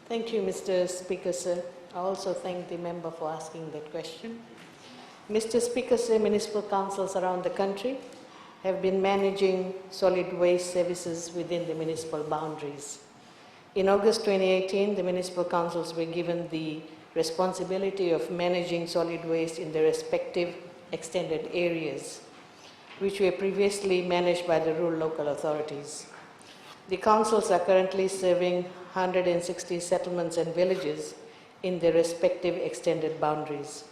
Thank you, Mr. Speaker, sir. I also thank the member for asking that question. Mr. Speaker, sir, municipal councils around the country have been managing solid waste services within the municipal boundaries. In August 2018, the municipal councils were given the responsibility of managing solid waste in their respective extended areas, which were previously managed by the rural local authorities. The councils are currently serving 160 settlements and villages in their respective extended boundaries.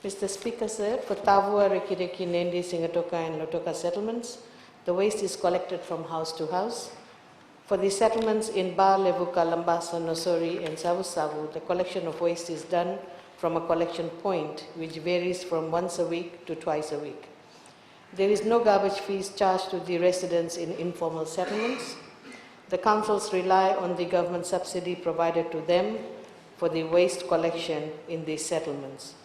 Mr. Speaker, sir, for Tavua, Rekireki, Nendi, Singatoka, and Lotoka settlements, the waste is collected from house to house. For the settlements in Ba, Levuka, Lambasa, Nosori, and Savu Savu, the collection of waste is done from a collection point, which varies from once a week to twice a week. There is no garbage fees charged to the residents in informal settlements. The councils rely on the government subsidy provided to them for the waste collection in these settlements.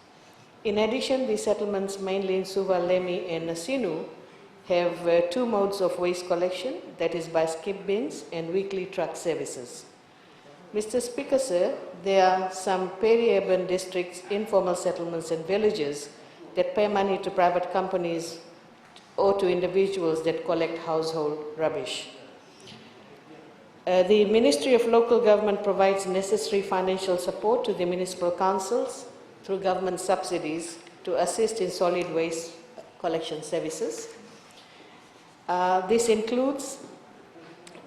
In addition, the settlements mainly in Suva, Lemi, and Nasinu have two modes of waste collection, that is by skip bins and weekly truck services. Mr. Speaker, sir, there are some peri-urban districts, informal settlements, and villages that pay money to private companies or to individuals that collect household rubbish. The Ministry of Local Government provides necessary financial support to the municipal councils through government subsidies to assist in solid waste collection services. This includes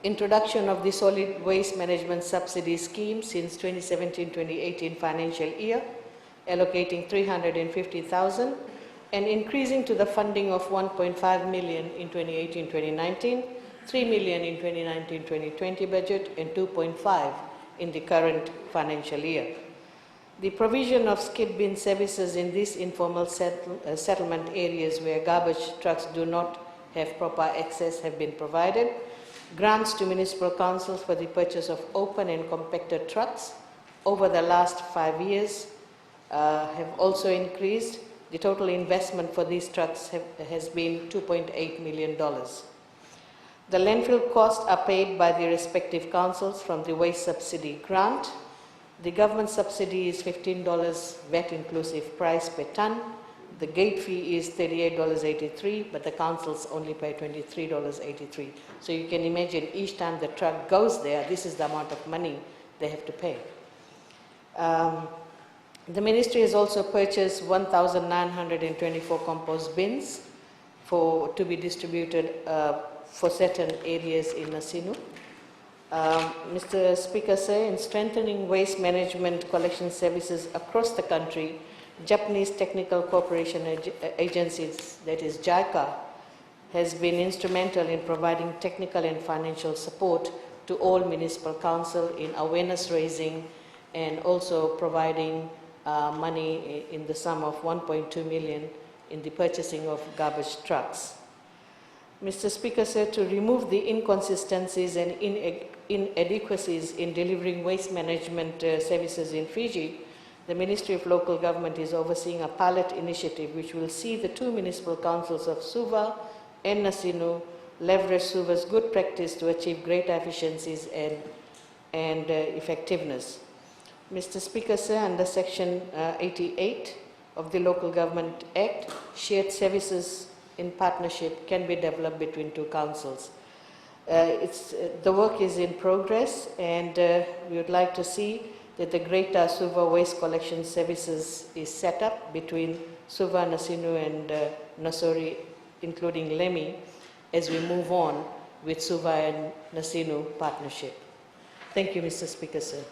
introduction of the solid waste management subsidy scheme since 2017-2018 financial year, allocating 350,000 and increasing to the funding of 1.5 million in 2018-2019, 3 million in 2019-2020 budget, and 2.5 in the current financial year. The provision of skip bin services in these informal settlement areas where garbage trucks do not have proper access have been provided. Grants to municipal councils for the purchase of open and compacted trucks over the last 5 years have also increased. The total investment for these trucks has been $2.8 million. The landfill costs are paid by the respective councils from the waste subsidy grant. The government subsidy is $15 VAT inclusive price per ton. The gate fee is $38.83, but the councils only pay $23.83. So you can imagine each time the truck goes there, this is the amount of money they have to pay. The ministry has also purchased 1,924 compost bins to be distributed for certain areas in Nasinu. Mr. Speaker, sir, in strengthening waste management collection services across the country, Japanese Technical Cooperation Agencies, that is JICA, has been instrumental in providing technical and financial support to all municipal council in awareness raising and also providing money in the sum of 1.2 million in the purchasing of garbage trucks. Mr. Speaker, sir, to remove the inconsistencies and inadequacies in delivering waste management services in Fiji, the Ministry of Local Government is overseeing a pilot initiative which will see the two municipal councils of Suva and Nasinu leverage Suva's good practice to achieve greater efficiencies and effectiveness. Mr. Speaker, sir, under Section 88 of the Local Government Act, shared services in partnership can be developed between two councils. The work is in progress, and we would like to see that the Greater Suva Waste Collection Services is set up between Suva, Nasinu, and Nosori, including Lemi, as we move on with Suva and Nasinu partnership. Thank you, Mr. Speaker, sir.